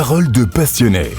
Parole de passionné.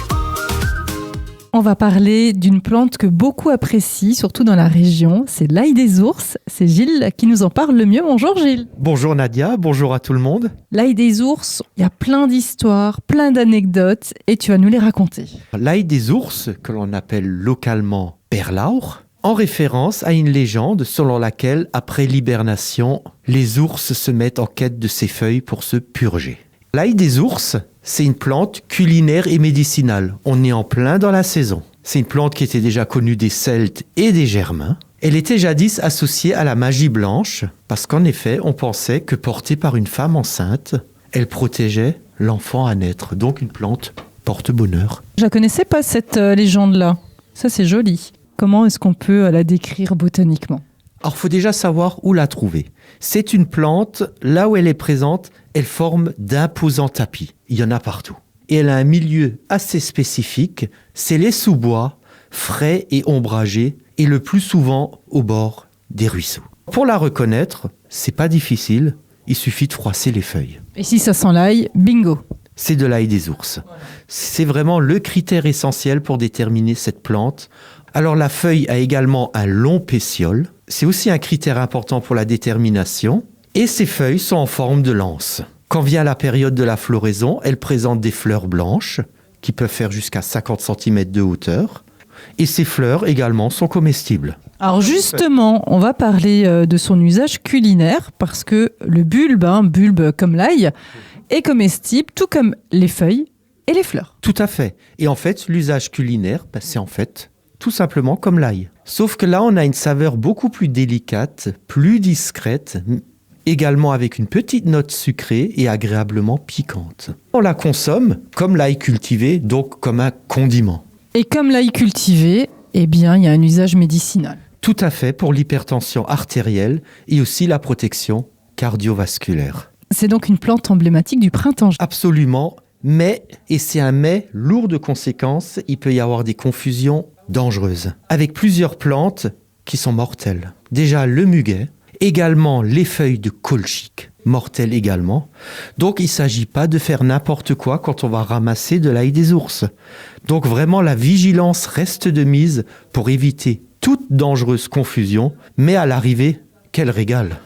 On va parler d'une plante que beaucoup apprécient, surtout dans la région. C'est l'ail des ours. C'est Gilles qui nous en parle le mieux. Bonjour Gilles. Bonjour Nadia, bonjour à tout le monde. L'ail des ours, il y a plein d'histoires, plein d'anecdotes et tu vas nous les raconter. L'ail des ours, que l'on appelle localement Berlaur, en référence à une légende selon laquelle, après l'hibernation, les ours se mettent en quête de ces feuilles pour se purger. L'ail des ours, c'est une plante culinaire et médicinale. On est en plein dans la saison. C'est une plante qui était déjà connue des Celtes et des Germains. Elle était jadis associée à la magie blanche, parce qu'en effet, on pensait que portée par une femme enceinte, elle protégeait l'enfant à naître. Donc une plante porte-bonheur. Je la connaissais pas cette légende-là. Ça c'est joli. Comment est-ce qu'on peut la décrire botaniquement ? Alors, il faut déjà savoir où la trouver. C'est une plante, là où elle est présente, elle forme d'imposants tapis. Il y en a partout. Et elle a un milieu assez spécifique, c'est les sous-bois, frais et ombragés, et le plus souvent au bord des ruisseaux. Pour la reconnaître, c'est pas difficile, il suffit de froisser les feuilles. Et si ça sent l'ail, bingo. C'est de l'ail des ours. C'est vraiment le critère essentiel pour déterminer cette plante. Alors la feuille a également un long pétiole. C'est aussi un critère important pour la détermination. Et ces feuilles sont en forme de lance. Quand vient la période de la floraison, elles présentent des fleurs blanches qui peuvent faire jusqu'à 50 cm de hauteur. Et ces fleurs également sont comestibles. Alors justement, on va parler de son usage culinaire parce que le bulbe comme l'ail, est comestible tout comme les feuilles et les fleurs. Tout à fait. Et en fait, l'usage culinaire, c'est en fait tout simplement comme l'ail. Sauf que là, on a une saveur beaucoup plus délicate, plus discrète, également avec une petite note sucrée et agréablement piquante. On la consomme comme l'ail cultivé, donc comme un condiment. Et comme l'ail cultivé, eh bien, il y a un usage médicinal. Tout à fait pour l'hypertension artérielle et aussi la protection cardiovasculaire. C'est donc une plante emblématique du printemps. Absolument, mais, et c'est un mais lourd de conséquences, il peut y avoir des confusions dangereuses, avec plusieurs plantes qui sont mortelles. Déjà le muguet, également les feuilles de colchique, mortelles également. Donc il ne s'agit pas de faire n'importe quoi quand on va ramasser de l'ail des ours. Donc vraiment la vigilance reste de mise pour éviter toute dangereuse confusion, mais à l'arrivée, quel régal!